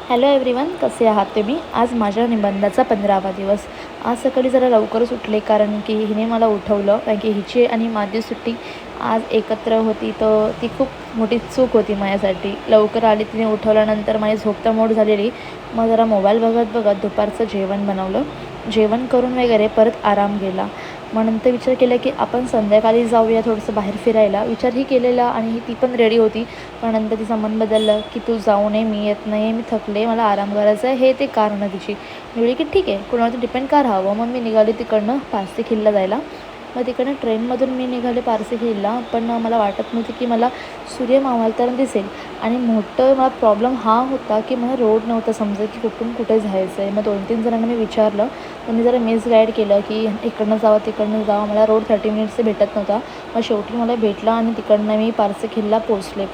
Hello everyone, कसे आहात तुम्ही? आज माझ्या निबंधाचा 15वा दिवस. आज सकाळी जरा लवकरच उठले कारण की हिने मला उठवलं, कारण की हिची आणि माझी सुट्टी आज एकत्र होती. तर ती खूप मोठी चूक होती माझ्यासाठी. लवकर आली, तिने उठवल्यानंतर माझी झोप तर मोड झालेली. मग जरा मोबाईल बघत बघत दुपारचं जेवण बनवलं. जेवण करून वगैरे परत आराम केला. मग नंतर विचार केला की आपण संध्याकाळी जाऊया थोडंसं बाहेर फिरायला. विचारही केलेला आणि ती पण रेडी होती. पण नंतर तिचं मन बदललं की तू जाऊ नये, मी येत नाही, मी थकले, मला आराम करायचा आहे, हे ते कारण तिची. मी बोलली की ठीक आहे, कुणावरती डिपेंड का राहावं. मग मी निघाली तिकडनं पारसी खिल्ला जायला. मग तिकडनं ट्रेनमधून मी निघाले पारसी खिल्ला. पण मला वाटत नव्हती की मला सूर्य मावळताना दिसेल. आणि मोठं मला प्रॉब्लेम हा होता की मला रोड नव्हता समजत की कुठून कुठे जायचं आहे. मग 2-3 जणांना मी विचारलं. त्यांनी जरा मिसगाईड केलं की इकडनं जावं तिकडनं जावं. मला रोड 30 मिनिट्स भेटत नव्हता. मग शेवटी मला भेटला आणि तिकडनं मी पारसी खिल्ला पोचले.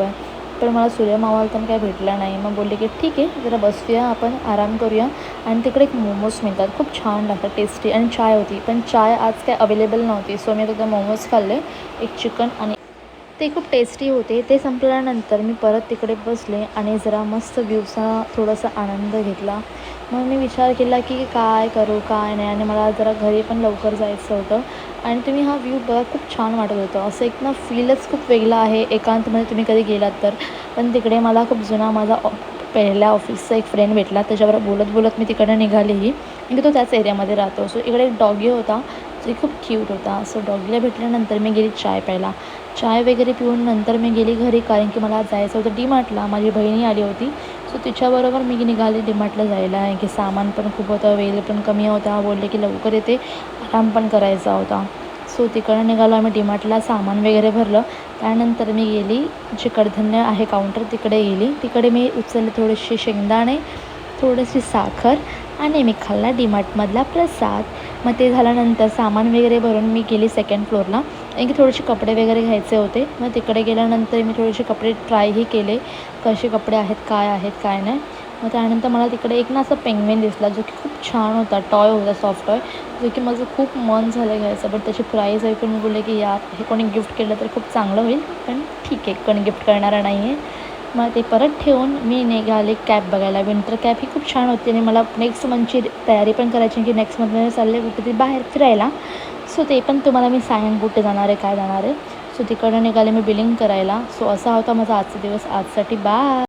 पण मला सूर्य मावळताना काही भेटला नाही. मग बोलले की ठीक आहे, जरा बसूया, आपण आराम करूया. आणि तिकडे एक मोमोज मिळतात, खूप छान लागतात, टेस्टी. आणि चाय होती, पण चाय आज काय अवेलेबल नव्हती. सो मी आता मोमोज खाल्ले, एक चिकन, आणि ते खूप टेस्टी होते. ते संपल्यानंतर मी परत तिकडे बसले आणि जरा मस्त व्ह्यूचा थोडासा आनंद घेतला. मग मी विचार केला की काय करू काय नाही, आणि मला जरा घरी पण लवकर जायचं होतं. आणि तुम्ही हा व्ह्यू बघा, खूप छान वाटत होतं. असं एक ना फीलच खूप वेगळा आहे एकांतमध्ये तुम्ही कधी गेलात तर. पण तिकडे मला खूप जुना माझा पहिल्या ऑफिसचा एक फ्रेंड भेटला. त्याच्याबरोबर बोलत बोलत मी तिकडे निघालेही, म्हणजे तो त्याच एरियामध्ये राहतो. सो इकडे एक डॉगी होता जो खूप क्यूट होता. सो डॉगीला भेटल्यानंतर मी गेली चाय प्यायला. चाय वगैरे पिऊन नंतर मी गेली घरी, कारण की मला जायचं होतं डीमार्टला. माझी बहिणी आली होती. सो तिच्याबरोबर मी निघाले डीमार्टला जायला, आहे की सामान पण खूप होतं, वेळ पण कमी होता. बोलले की लवकर येते, आराम पण करायचा होता. सो तिकडं निघालो आम्ही डीमार्टला, सामान वगैरे भरलं. त्यानंतर मी गेली, जे कडधान्य आहे काउंटर तिकडे गेली. तिकडे मी उचलले थोडेसे शेंगदाणे, थोडीशी साखर, आणि मी खाल्ला डीमार्टमधला प्रसाद. मग ते झाल्यानंतर सामान वगैरे भरून मी गेली सेकंड फ्लोअरला, कारण की थोडेसे कपडे वगैरे घ्यायचे होते. मग तिकडे गेल्यानंतर मी थोडेसे कपडे ट्रायही केले, कसे कपडे आहेत काय नाही. मग त्यानंतर मला तिकडे एक ना असं पेंग्विन दिसला, जो की खूप छान होता, टॉय होता, सॉफ्ट टॉय, जो की माझं खूप मन झालं घ्यायचं. बट त्याची प्राईस ऐकून मी बोलले की यार, हे कोणी गिफ्ट केलं तर खूप चांगलं होईल, पण ठीक आहे, कोणी गिफ्ट करणारा नाही आहे. मग ते परत ठेवून मी निघाले कॅब बघायला. विंटर कॅब ही खूप छान होती आणि मला नेक्स्ट मंथची तयारी पण करायची की नेक्स्ट मंथमध्ये चालले कुठेतरी बाहेर फिरायला. सो ते पण तुम्हाला मी सांगेन कुठे जाणार आहे, काय जाणार आहे. सो तिकडनं निघाले मी बिलिंग करायला. सो असा होता माझा आजचा दिवस. आजसाठी बाय.